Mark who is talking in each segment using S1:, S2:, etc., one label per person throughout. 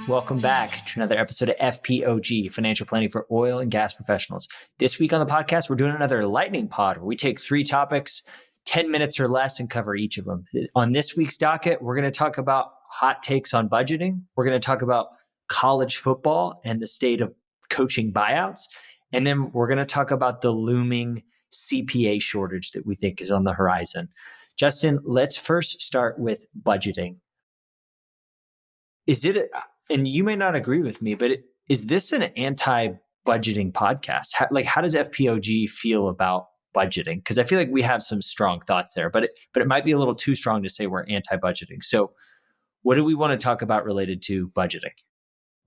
S1: Welcome back to another episode of FPOG, Financial Planning for Oil and Gas Professionals. This week on the podcast, we're doing another lightning pod where we take 3 topics, 10 minutes or less, and cover each of them. On this week's docket, we're going to talk about hot takes on budgeting. We're going to talk about college football and the state of coaching buyouts. And then we're going to talk about the looming CPA shortage that we think is on the horizon. Justin, let's first start with budgeting. And you may not agree with me, but is this an anti-budgeting podcast? How does FPOG feel about budgeting? Because I feel like we have some strong thoughts there, but it might be a little too strong to say we're anti-budgeting. So what do we want to talk about related to budgeting?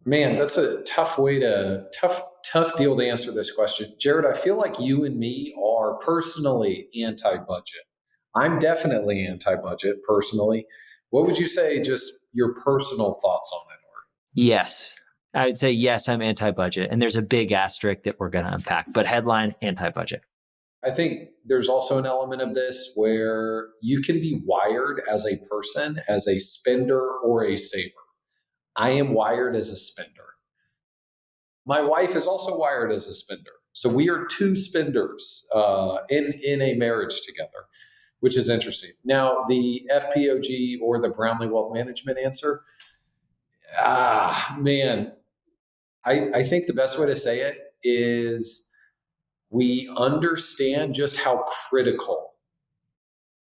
S2: Man, that's a tough deal to answer this question. Jared, I feel like you and me are personally anti-budget. I'm definitely anti-budget personally. What would you say, just your personal thoughts on it?
S1: Yes, I would say yes, I'm anti-budget. And there's a big asterisk that we're going to unpack, but headline, anti-budget.
S2: I think there's also an element of this where you can be wired as a person, as a spender or a saver. I am wired as a spender. My wife is also wired as a spender. So we are 2 spenders in a marriage together, which is interesting. Now, the FPOG or the Brownlee Wealth Management answer, man, I think the best way to say it is we understand just how critical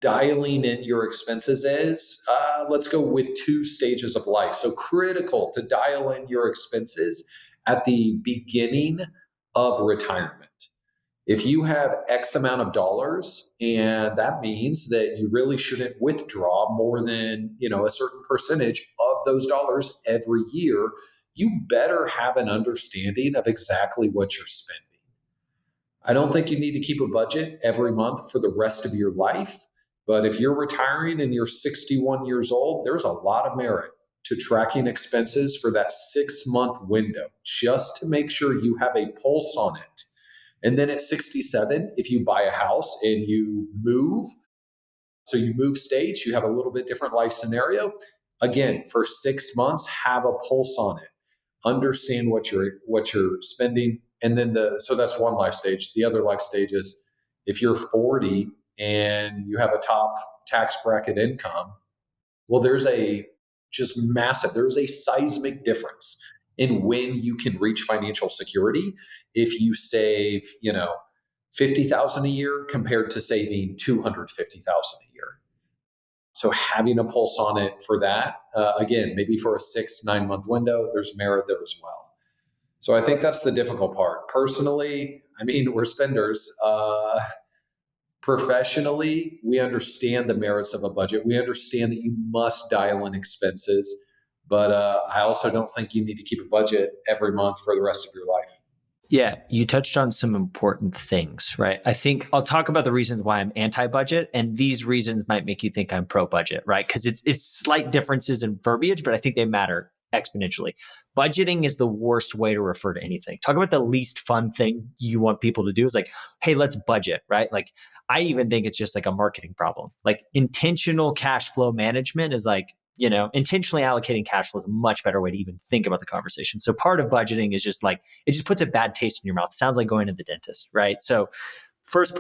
S2: dialing in your expenses is. Let's go with 2 stages of life. So critical to dial in your expenses at the beginning of retirement. If you have X amount of dollars, and that means that you really shouldn't withdraw more than, a certain percentage of those dollars every year, you better have an understanding of exactly what you're spending. I don't think you need to keep a budget every month for the rest of your life, but if you're retiring and you're 61 years old, there's a lot of merit to tracking expenses for that 6-month window, just to make sure you have a pulse on it. And then at 67, if you buy a house and you move, so you move states, you have a little bit different life scenario. Again, for 6 months, have a pulse on it. Understand what you're spending. And then so that's one life stage. The other life stage is if you're 40 and you have a top tax bracket income, well, there's a seismic difference in when you can reach financial security if you save, $50,000 a year compared to saving $250,000 a year. So having a pulse on it for that, again, maybe for a 6-9 month window, there's merit there as well. So I think that's the difficult part. Personally, we're spenders. Professionally, we understand the merits of a budget. We understand that you must dial in expenses. But I also don't think you need to keep a budget every month for the rest of your life.
S1: Yeah, you touched on some important things, right? I think I'll talk about the reasons why I'm anti-budget, and these reasons might make you think I'm pro-budget, right? Because it's slight differences in verbiage, but I think they matter exponentially. Budgeting is the worst way to refer to anything. Talk about the least fun thing you want people to do is like, hey, let's budget, right? Like, I even think it's just like a marketing problem. Like intentional cash flow management is like, intentionally allocating cash flow is a much better way to even think about the conversation. So part of budgeting is just like, it just puts a bad taste in your mouth. It sounds like going to the dentist, right? So first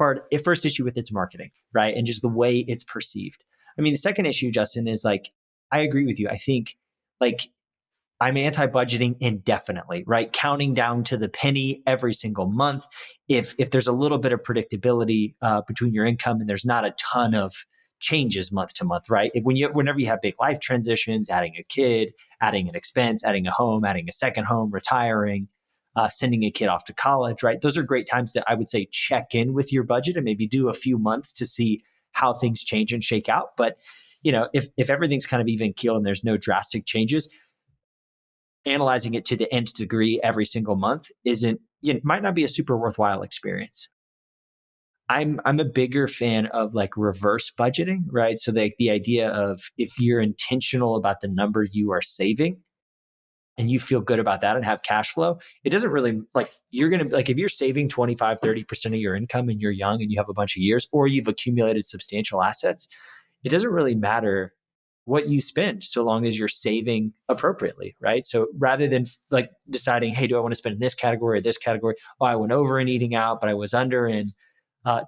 S1: issue with its marketing, right? And just the way it's perceived. The second issue, Justin, is like, I agree with you. I think like I'm anti-budgeting indefinitely, right? Counting down to the penny every single month. If there's a little bit of predictability between your income and there's not a ton of changes month to month, right? Whenever you have big life transitions, adding a kid, adding an expense, adding a home, adding a second home, retiring, sending a kid off to college, right? Those are great times that I would say check in with your budget and maybe do a few months to see how things change and shake out. But if everything's kind of even keel and there's no drastic changes, analyzing it to the nth degree every single month might not be a super worthwhile experience. I'm a bigger fan of like reverse budgeting, right? So the idea of if you're intentional about the number you are saving and you feel good about that and have cash flow, it doesn't really like you're going to like if you're saving 25, 30% of your income and you're young and you have a bunch of years or you've accumulated substantial assets, it doesn't really matter what you spend so long as you're saving appropriately, right? So rather than like deciding, hey, do I want to spend in this category or this category? Oh, I went over in eating out, but I was under in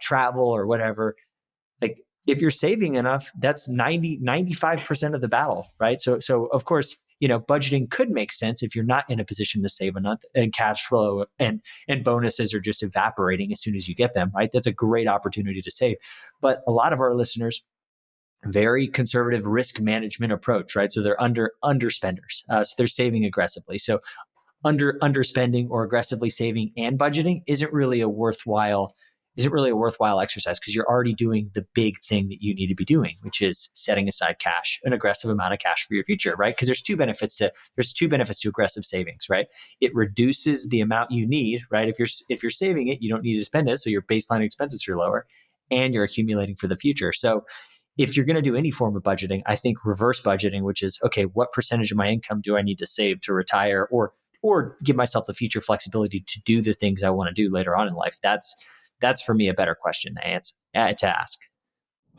S1: travel or whatever. Like if you're saving enough, that's 95% of the battle, right? So of course, budgeting could make sense if you're not in a position to save enough and cash flow and bonuses are just evaporating as soon as you get them, right? That's a great opportunity to save. But a lot of our listeners, very conservative risk management approach, right? So they're underspenders. So they're saving aggressively. So underspending or aggressively saving and budgeting isn't really a worthwhile exercise because you're already doing the big thing that you need to be doing, which is setting aside cash, an aggressive amount of cash for your future, right? Because there's two benefits to aggressive savings, right? It reduces the amount you need, right? If you're saving it, you don't need to spend it, so your baseline expenses are lower, and you're accumulating for the future. So if you're going to do any form of budgeting, I think reverse budgeting, which is, okay, what percentage of my income do I need to save to retire or give myself the future flexibility to do the things I want to do later on in life? That's for me a better question to ask.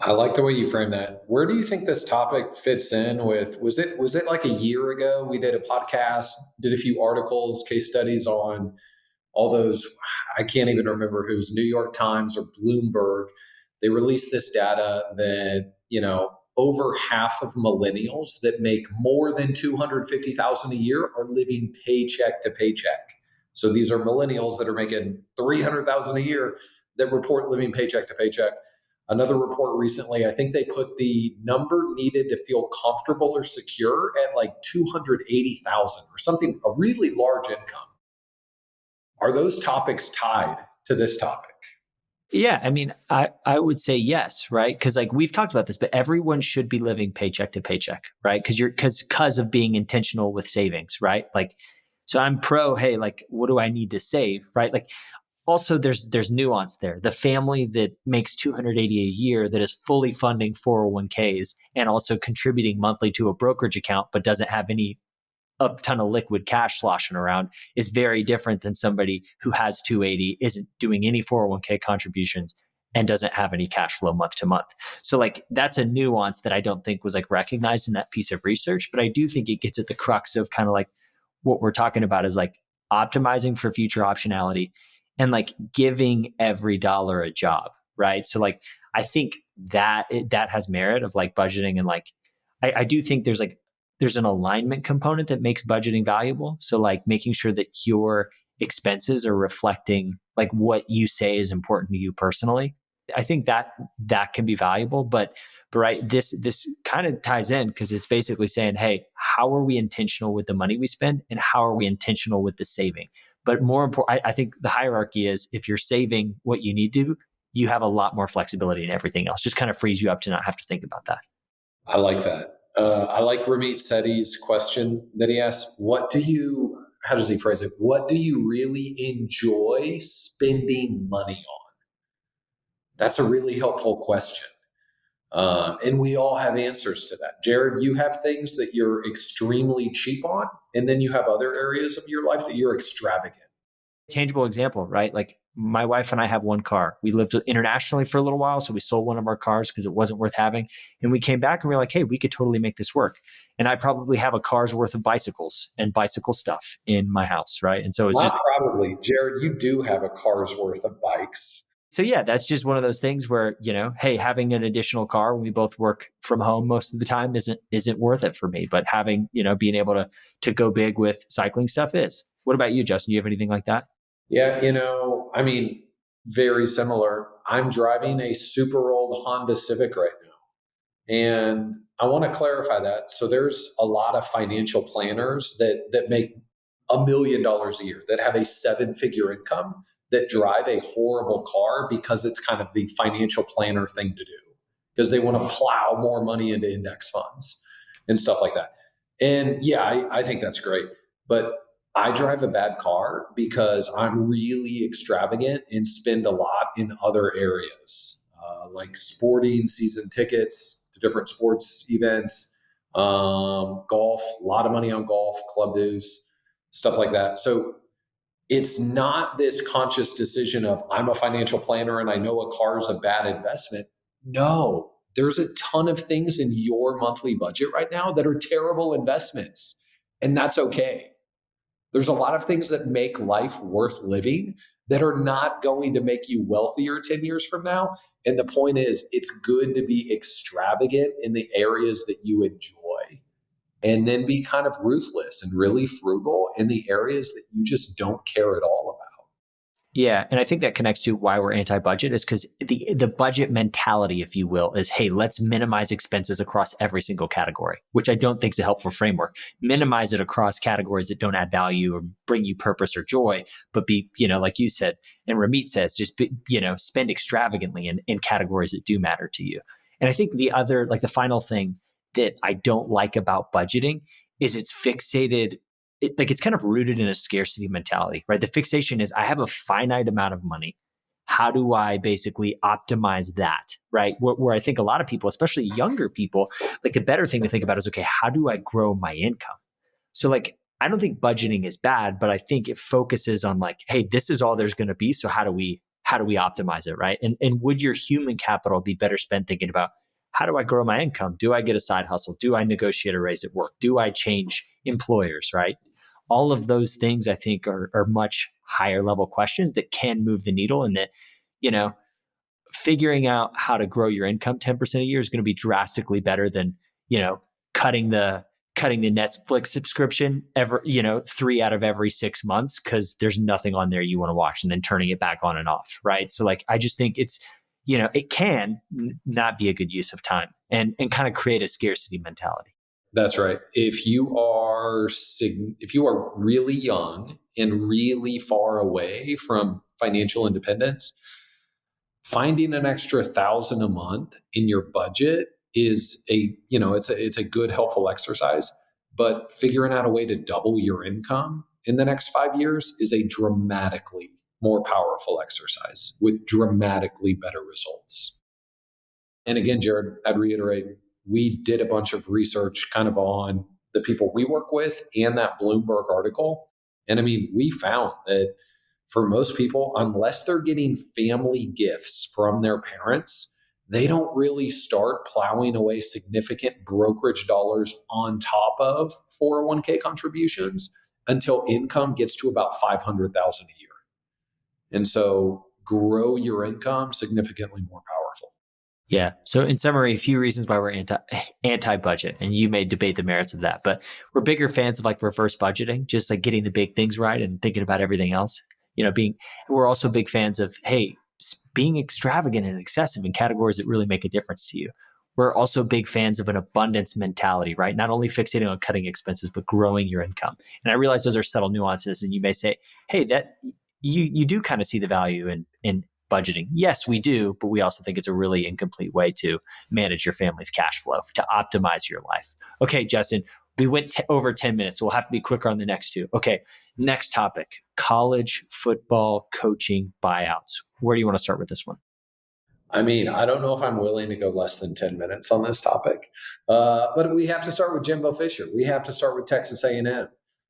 S2: I like the way you frame that. Where do you think this topic fits in with? Was it like a year ago we did a podcast, did a few articles, case studies on all those? I can't even remember if it was New York Times or Bloomberg. They released this data that over half of millennials that make more than 250,000 a year are living paycheck to paycheck. So these are millennials that are making 300,000 a year that report living paycheck to paycheck. Another report recently, I think they put the number needed to feel comfortable or secure at like 280,000 or something, a really large income. Are those topics tied to this topic?
S1: Yeah, I mean, I would say yes, right? Because like we've talked about this, but everyone should be living paycheck to paycheck, right? Because of being intentional with savings, right? Like, so I'm pro. Hey, like, what do I need to save, right? Like, also there's nuance there. The family that makes 280 a year that is fully funding 401ks and also contributing monthly to a brokerage account, but doesn't have a ton of liquid cash sloshing around is very different than somebody who has 280, isn't doing any 401k contributions, and doesn't have any cash flow month to month. So like that's a nuance that I don't think was like recognized in that piece of research, but I do think it gets at the crux of kind of like what we're talking about is like optimizing for future optionality and like giving every dollar a job, right? So like I think that has merit of like budgeting and like I do think there's an alignment component that makes budgeting valuable. So like making sure that your expenses are reflecting like what you say is important to you personally. I think that can be valuable, but right, this kind of ties in because it's basically saying, hey, how are we intentional with the money we spend and how are we intentional with the saving? But more important, I think the hierarchy is if you're saving what you need to, you have a lot more flexibility in everything else. Just kind of frees you up to not have to think about that.
S2: I like that. I like Ramit Sethi's question that he asks, how does he phrase it? What do you really enjoy spending money on? That's a really helpful question. And we all have answers to that. Jared, you have things that you're extremely cheap on, and then you have other areas of your life that you're extravagant.
S1: Tangible example, right? Like my wife and I have one car. We lived internationally for a little while, so we sold one of our cars because it wasn't worth having. And we came back and we were like, hey, we could totally make this work. And I probably have a car's worth of bicycles and bicycle stuff in my house, right? And so it's
S2: Not
S1: just
S2: probably, Jared, you do have a car's worth of bikes.
S1: so yeah, that's just one of those things where, hey, having an additional car when we both work from home most of the time isn't worth it for me. But having, being able to go big with cycling stuff is. What about you, Justin? Do you have anything like that?
S2: Yeah, I mean, very similar. I'm driving a super old Honda Civic right now. And I want to clarify that. So there's a lot of financial planners that make $1 million a year, that have a seven-figure income, that drive a horrible car because it's kind of the financial planner thing to do, because they want to plow more money into index funds and stuff like that. And yeah, I think that's great. But I drive a bad car because I'm really extravagant and spend a lot in other areas, like sporting season tickets to different sports events, golf, a lot of money on golf, club dues, stuff like that. So it's not this conscious decision of I'm a financial planner and I know a car is a bad investment. No, there's a ton of things in your monthly budget right now that are terrible investments, and that's okay. There's a lot of things that make life worth living that are not going to make you wealthier 10 years from now. And the point is, it's good to be extravagant in the areas that you enjoy and then be kind of ruthless and really frugal in the areas that you just don't care at all about.
S1: Yeah, and I think that connects to why we're anti-budget is because the budget mentality, if you will, is hey, let's minimize expenses across every single category, which I don't think is a helpful framework. Minimize it across categories that don't add value or bring you purpose or joy, but be, like you said, and Ramit says, just be, spend extravagantly in categories that do matter to you. And I think the other, like the final thing that I don't like about budgeting is it's fixated it's kind of rooted in a scarcity mentality, right? The fixation is I have a finite amount of money. How do I basically optimize that, right? Where I think a lot of people, especially younger people, like the better thing to think about is, okay, how do I grow my income? So like, I don't think budgeting is bad, but I think it focuses on like, hey, this is all there's going to be. So how do we optimize it, right? And would your human capital be better spent thinking about how do I grow my income? Do I get a side hustle? Do I negotiate a raise at work? Do I change employers, right? All of those things I think are much higher level questions that can move the needle, and that, you know, figuring out how to grow your income 10% a year is going to be drastically better than, cutting the Netflix subscription 3 out of every 6 months because there's nothing on there you want to watch, and then turning it back on and off. Right. So like, I just think it's, it can not be a good use of time and kind of create a scarcity mentality.
S2: That's right. If you are really young and really far away from financial independence, finding an extra 1,000 a month in your budget is it's a good helpful exercise. But figuring out a way to double your income in the next 5 years is a dramatically more powerful exercise with dramatically better results. And again, Jared, I'd reiterate, we did a bunch of research kind of on the people we work with and that Bloomberg article. And I mean, we found that for most people, unless they're getting family gifts from their parents, they don't really start plowing away significant brokerage dollars on top of 401k contributions until income gets to about 500,000 a year. And so grow your income significantly more powerful.
S1: Yeah. So in summary, a few reasons why we're anti budget, and you may debate the merits of that, but we're bigger fans of like reverse budgeting, just like getting the big things right and thinking about everything else. We're also big fans of, hey, being extravagant and excessive in categories that really make a difference to you. We're also big fans of an abundance mentality, right? Not only fixating on cutting expenses, but growing your income. And I realize those are subtle nuances, and you may say, hey, that you do kind of see the value in budgeting. Yes, we do, but we also think it's a really incomplete way to manage your family's cash flow, to optimize your life. Okay, Justin, we went over 10 minutes, so we'll have to be quicker on the next two. Okay, next topic, college football coaching buyouts. Where do you want to start with this one?
S2: I mean, I don't know if I'm willing to go less than 10 minutes on this topic, but we have to start with Jimbo Fisher. We have to start with Texas A&M.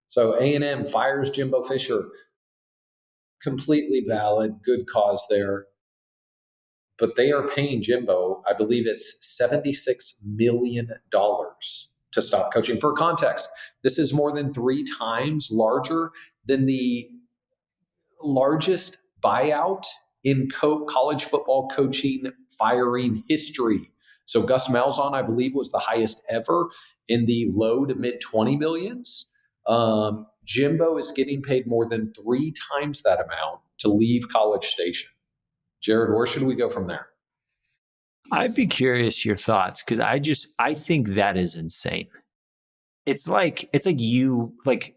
S2: So A&M fires Jimbo Fisher. Completely valid, good cause there. But they are paying Jimbo, I believe it's $76 million to stop coaching. For context, this is more than 3 times larger than the largest buyout in college football coaching firing history. So Gus Malzahn, I believe, was the highest ever in the low to mid 20 millions. Jimbo is getting paid more than 3 times that amount to leave College Station. Jared, where should we go from there?
S1: I'd be curious your thoughts, because I think that is insane. It's like you like,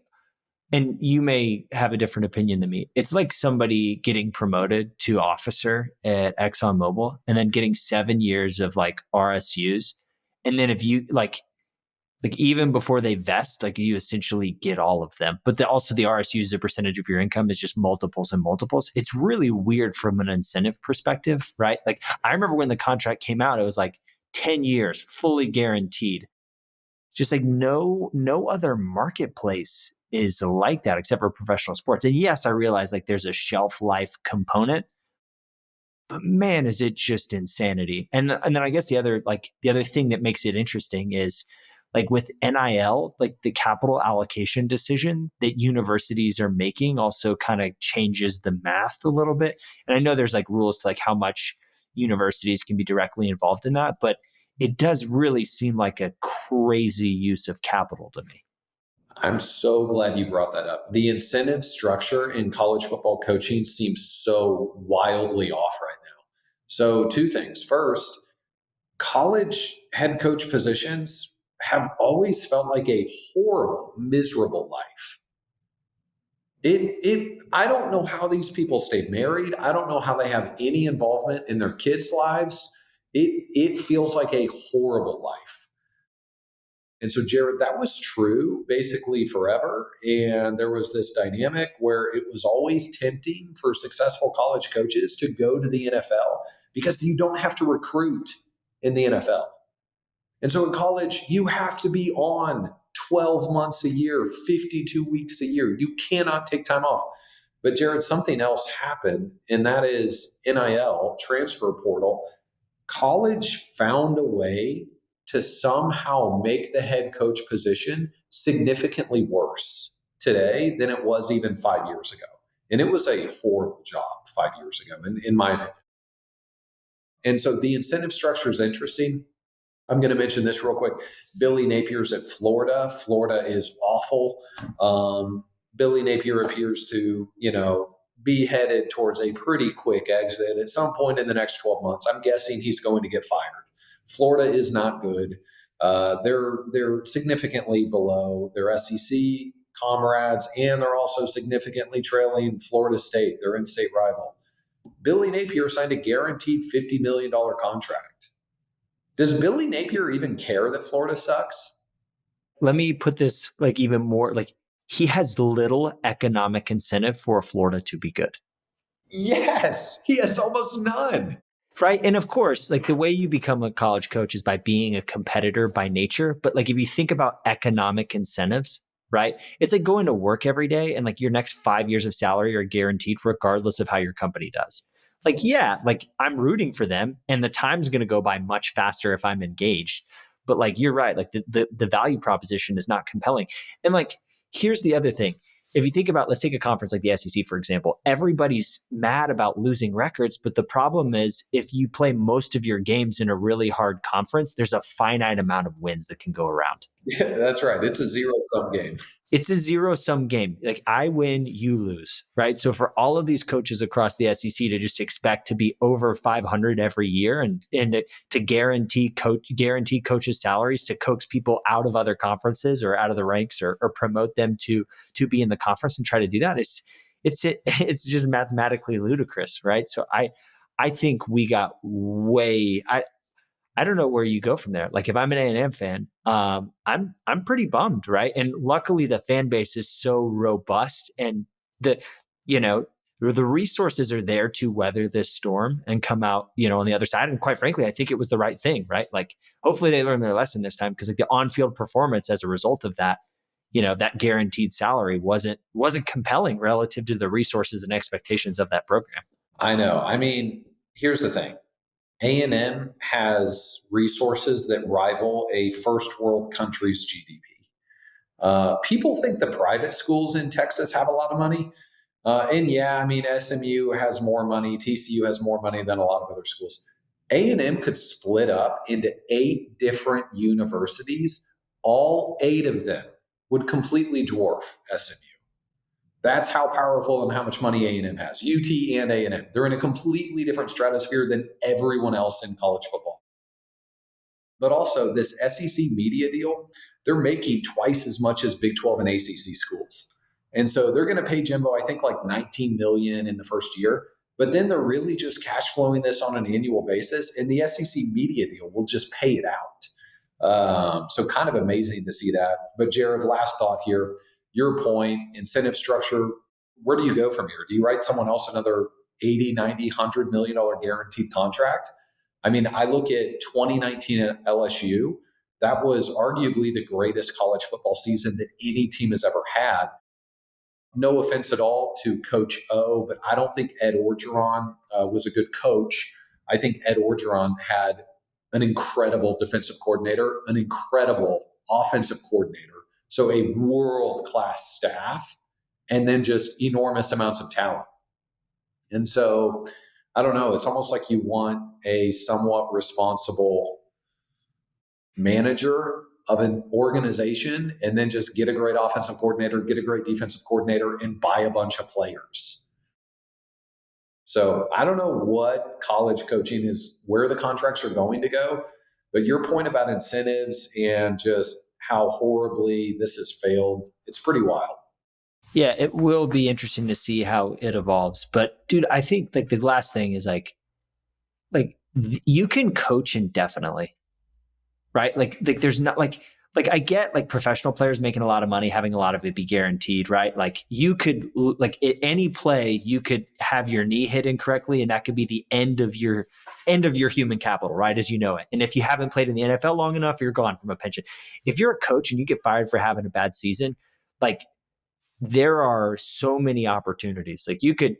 S1: and you may have a different opinion than me. It's like somebody getting promoted to officer at ExxonMobil and then getting 7 years of like RSUs. And then if you like even before they vest, like you essentially get all of them. But also the RSUs, the percentage of your income is just multiples and multiples. It's really weird from an incentive perspective, right? Like I remember when the contract came out, it was like 10 years, fully guaranteed. Just like no other marketplace is like that except for professional sports. And yes, I realize like there's a shelf life component, but man, is it just insanity. And then I guess the other thing that makes it interesting is like with NIL, like the capital allocation decision that universities are making also kind of changes the math a little bit. And I know there's like rules to like how much universities can be directly involved in that, but it does really seem like a crazy use of capital to me.
S2: I'm so glad you brought that up. The incentive structure in college football coaching seems so wildly off right now. So, two things. First, college head coach positions have always felt like a horrible, miserable life. I don't know how these people stay married. I don't know how they have any involvement in their kids' lives. It feels like a horrible life. And so, Jared, that was true basically forever. And there was this dynamic where it was always tempting for successful college coaches to go to the NFL because you don't have to recruit in the NFL. And so in college, you have to be on 12 months a year, 52 weeks a year. You cannot take time off. But Jared, something else happened, and that is NIL, transfer portal. College found a way to somehow make the head coach position significantly worse today than it was even 5 years ago. And it was a horrible job 5 years ago, in my opinion. And so the incentive structure is interesting. I'm going to mention this real quick. Billy Napier's at Florida. Florida is awful. Billy Napier appears to, be headed towards a pretty quick exit at some point in the next 12 months. I'm guessing he's going to get fired. Florida is not good. They're significantly below their SEC comrades, and they're also significantly trailing Florida State, their in-state rival. Billy Napier signed a guaranteed $50 million contract. Does Billy Napier even care that Florida sucks?
S1: Let me put this like even more like he has little economic incentive for Florida to be good.
S2: Yes, he has almost none.
S1: Right. And of course, like the way you become a college coach is by being a competitor by nature. But like if you think about economic incentives, right, it's like going to work every day and like your next 5 years of salary are guaranteed regardless of how your company does. Like, yeah, like I'm rooting for them and the time's going to go by much faster if I'm engaged. But like you're right, like the value proposition is not compelling. And like here's the other thing, if you think about, let's take a conference like the SEC, for example, everybody's mad about losing records. But the problem is if you play most of your games in a really hard conference, there's a finite amount of wins that can go around.
S2: Yeah, that's right. It's a zero-sum game.
S1: It's a zero sum game. Like I win, you lose, right? So for all of these coaches across the SEC to just expect to be over 500 every year and to guarantee coaches salaries to coax people out of other conferences or out of the ranks or promote them to be in the conference and try to do that, it's just mathematically ludicrous, right? So I think we got way I don't know where you go from there. Like if I'm an A&M fan, I'm pretty bummed, right? And luckily the fan base is so robust and the you know the resources are there to weather this storm and come out, on the other side. And quite frankly, I think it was the right thing, right? Like hopefully they learned their lesson this time because like the on-field performance as a result of that, that guaranteed salary wasn't compelling relative to the resources and expectations of that program.
S2: I know. I mean, here's the thing. A&M has resources that rival a first world country's GDP. People think the private schools in Texas have a lot of money. And yeah, I mean, SMU has more money. TCU has more money than a lot of other schools. A&M could split up into 8 different universities. All 8 of them would completely dwarf SMU. That's how powerful and how much money A&M has. UT and A&M. They're in a completely different stratosphere than everyone else in college football. But also, this SEC media deal, they're making twice as much as Big 12 and ACC schools. And so they're going to pay Jimbo, I think, like $19 million in the first year. But then they're really just cash flowing this on an annual basis. And the SEC media deal will just pay it out. So kind of amazing to see that. But Jared, last thought here. Your point, incentive structure, where do you go from here? Do you write someone else another 80, 90, $100 million guaranteed contract? I mean, I look at 2019 at LSU. That was arguably the greatest college football season that any team has ever had. no offense at all to Coach O, but I don't think Ed Orgeron was a good coach. I think Ed Orgeron had an incredible defensive coordinator, an incredible offensive coordinator, so a world class staff, and then just enormous amounts of talent. And so I don't know, it's almost like you want a somewhat responsible manager of an organization and then just get a great offensive coordinator, get a great defensive coordinator, and buy a bunch of players. So I don't know what college coaching is, where the contracts are going to go, but your point about incentives and just how horribly this has failed, it's pretty wild.
S1: Yeah, it will be interesting to see how it evolves. But dude, I think like the last thing is you can coach indefinitely, right? Like there's not like I get like professional players making a lot of money, having a lot of it be guaranteed, right? Like you could like at any play, you could have your knee hit incorrectly, and that could be the end of your human capital, right? As you know it. And if you haven't played in the NFL long enough, you're gone from a pension. If you're a coach and you get fired for having a bad season, like there are so many opportunities. Like you could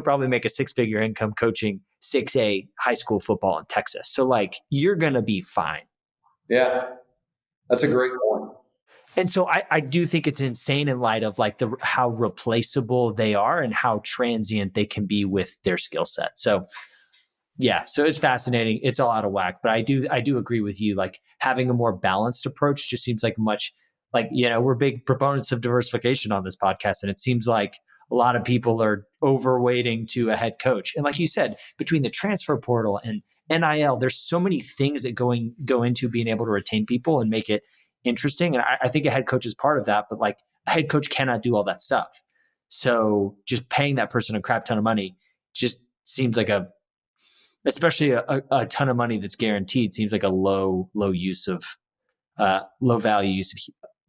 S1: probably make a 6-figure income coaching 6A high school football in Texas. So like you're going to be fine.
S2: Yeah, that's a great point.
S1: And so I do think it's insane in light of like how replaceable they are and how transient they can be with their skill set. So yeah, so it's fascinating. It's all out of whack, but I do agree with you. Like having a more balanced approach just seems like much like, we're big proponents of diversification on this podcast, and it seems like a lot of people are overweighting to a head coach. And like you said, between the transfer portal and NIL, there's so many things that go into being able to retain people and make it interesting. And I think a head coach is part of that, but like a head coach cannot do all that stuff. So just paying that person a crap ton of money just seems like especially a ton of money that's guaranteed, seems like a low use of low value use of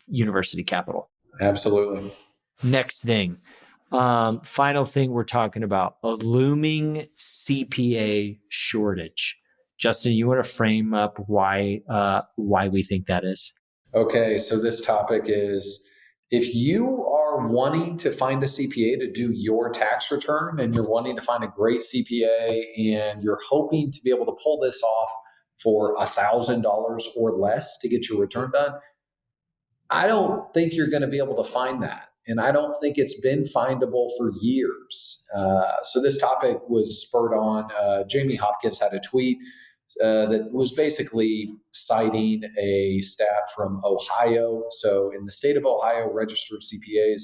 S1: university capital.
S2: Absolutely.
S1: Next thing, final thing we're talking about, a looming CPA shortage. Justin, you want to frame up why we think that is?
S2: Okay, so this topic is, if you are wanting to find a CPA to do your tax return and you're wanting to find a great CPA and you're hoping to be able to pull this off for $1,000 or less to get your return done, I don't think you're going to be able to find that. And I don't think it's been findable for years. So this topic was spurred on. Jamie Hopkins had a tweet that was basically citing a stat from Ohio. So in the state of Ohio, registered CPAs,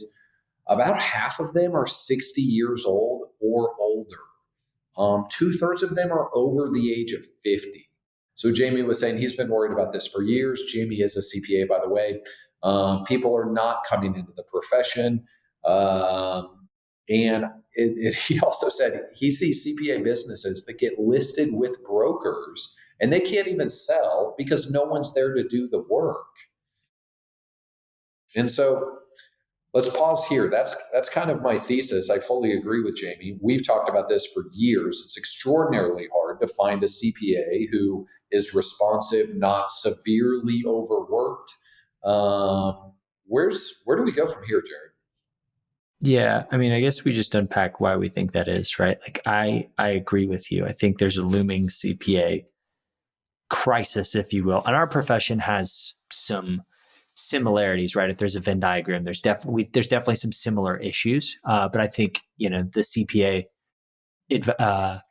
S2: about half of them are 60 years old or older. 2/3 of them are over the age of 50. So Jamie was saying he's been worried about this for years. Jamie is a CPA, by the way. People are not coming into the profession. And he also said he sees CPA businesses that get listed with brokers and they can't even sell because no one's there to do the work. And so let's pause here. That's kind of my thesis. I fully agree with Jamie. We've talked about this for years. It's extraordinarily hard to find a CPA who is responsive, not severely overworked. Where do we go from here, Jared?
S1: Yeah, I mean, I guess we just unpack why we think that is, right? Like I agree with you. I think there's a looming CPA crisis, if you will. And our profession has some similarities, right? If there's a Venn diagram, there's definitely some similar issues. But I think, the CPA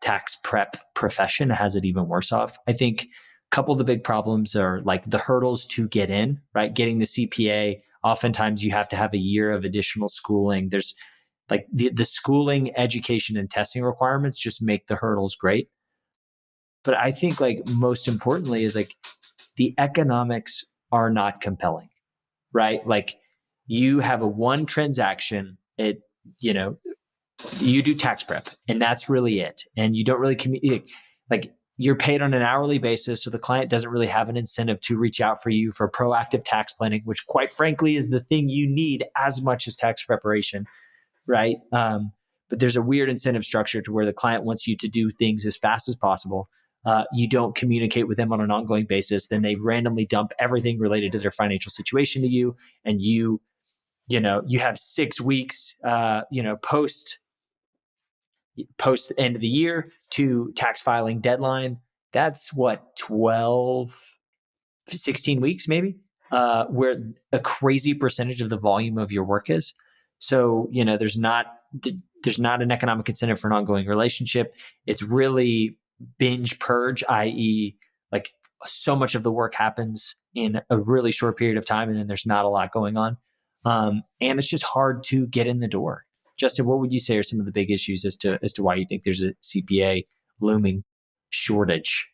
S1: tax prep profession has it even worse off. I think a couple of the big problems are like the hurdles to get in, right? Getting the CPA, oftentimes you have to have a year of additional schooling. There's like the schooling, education, and testing requirements just make the hurdles great. But I think like most importantly is like the economics are not compelling, right? Like you have a one transaction, you do tax prep and that's really it. And you don't really communicate, like you're paid on an hourly basis. So the client doesn't really have an incentive to reach out for you for proactive tax planning, which quite frankly is the thing you need as much as tax preparation, right? But there's a weird incentive structure to where the client wants you to do things as fast as possible. You don't communicate with them on an ongoing basis. Then they randomly dump everything related to their financial situation to you, and you you have 6 weeks, post end of the year to tax filing deadline. That's what, 12, 16 weeks maybe, where a crazy percentage of the volume of your work is. So, there's not an economic incentive for an ongoing relationship. It's really binge purge, i.e., like so much of the work happens in a really short period of time, and then there's not a lot going on. And it's just hard to get in the door. Justin, what would you say are some of the big issues as to why you think there's a CPA looming shortage?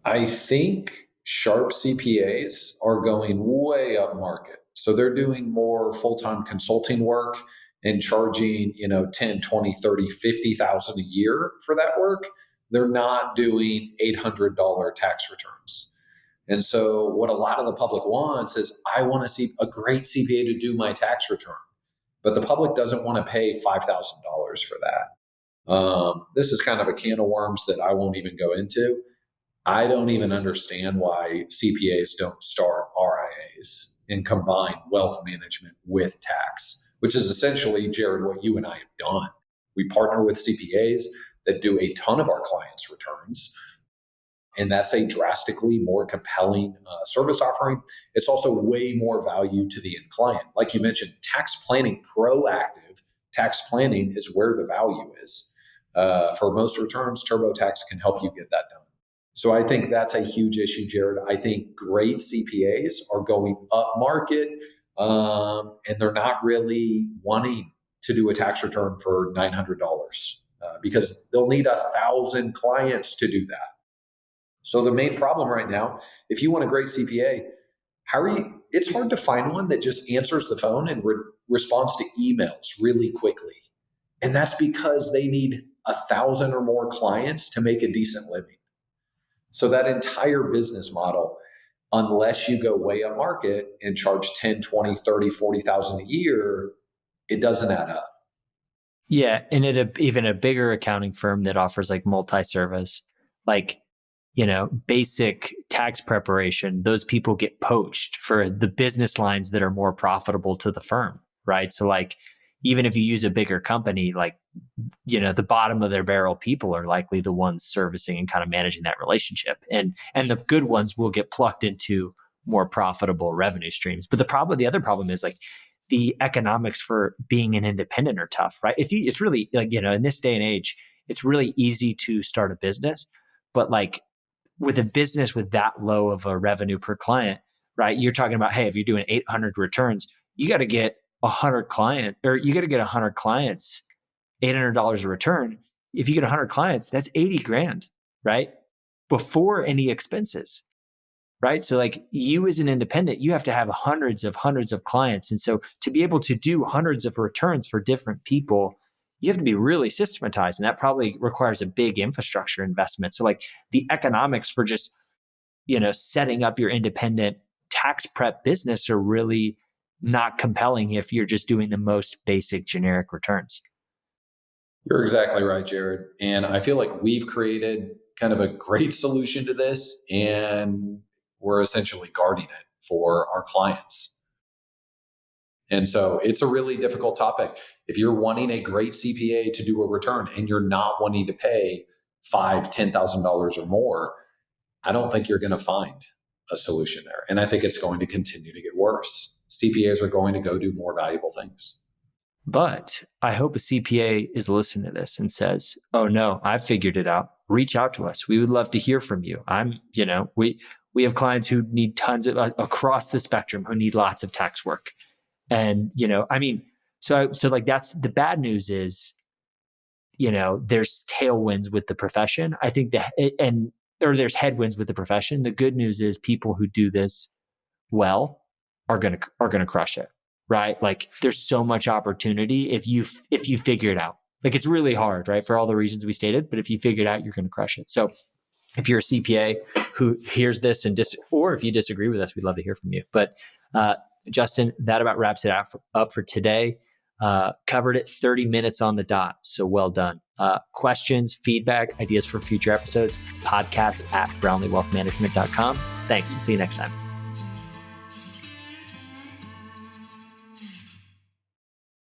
S2: I think sharp CPAs are going way up market. So they're doing more full-time consulting work and charging, 10, 20, 30, 50,000 a year for that work. They're not doing $800 tax returns. And so what a lot of the public wants is, I want to see a great CPA to do my tax return. But the public doesn't want to pay $5,000 for that. This is kind of a can of worms that I won't even go into. I don't even understand why CPAs don't start RIAs and combine wealth management with tax, which is essentially, Jared, what you and I have done. We partner with CPAs that do a ton of our clients' returns, and that's a drastically more compelling service offering. It's also way more value to the end client. Like you mentioned, tax planning, proactive tax planning is where the value is. For most returns, TurboTax can help you get that done. So I think that's a huge issue, Jared. I think great CPAs are going up market, and they're not really wanting to do a tax return for $900 because they'll need 1,000 clients to do that. So the main problem right now, if you want a great CPA, it's hard to find one that just answers the phone and responds to emails really quickly. And that's because they need 1,000 or more clients to make a decent living. So that entire business model, unless you go way up market and charge 10, 20, 30, 40,000 a year, it doesn't add up.
S1: Yeah. And even a bigger accounting firm that offers like multi-service, like, basic tax preparation, those people get poached for the business lines that are more profitable to the firm, right? So like, even if you use a bigger company, like, the bottom of their barrel people are likely the ones servicing and kind of managing that relationship. And the good ones will get plucked into more profitable revenue streams. But the other problem is like the economics for being an independent are tough, right? It's really like, in this day and age, it's really easy to start a business, but like with a business with that low of a revenue per client, right? You're talking about, hey, if you're doing 800 returns, you got to get 100 clients, $800 a return. If you get 100 clients, that's 80 grand, right? Before any expenses, right? So like you as an independent, you have to have hundreds of clients. And so to be able to do hundreds of returns for different people, you have to be really systematized. And that probably requires a big infrastructure investment. So like the economics for just, setting up your independent tax prep business are really not compelling if you're just doing the most basic generic returns.
S2: You're exactly right, Jared. And I feel like we've created kind of a great solution to this, and we're essentially guarding it for our clients. And so it's a really difficult topic. If you're wanting a great CPA to do a return and you're not wanting to pay $5,000, $10,000 or more, I don't think you're going to find a solution there. And I think it's going to continue to get worse. CPAs are going to go do more valuable things.
S1: But I hope a CPA is listening to this and says, "Oh no, I've figured it out. Reach out to us. We would love to hear from you." We have clients who need tons of across the spectrum who need lots of tax work. And, so like that's the bad news is, there's tailwinds with the profession. I think or there's headwinds with the profession. The good news is people who do this well are going to crush it, right? Like there's so much opportunity if you figure it out. Like it's really hard, right? For all the reasons we stated, but if you figure it out, you're going to crush it. So if you're a CPA who hears this or if you disagree with us, we'd love to hear from you. But Justin, that about wraps it up for today. Covered it 30 minutes on the dot. So well done. Questions, feedback, ideas for future episodes, podcast@brownleewealthmanagement.com. Thanks. We'll see you next time.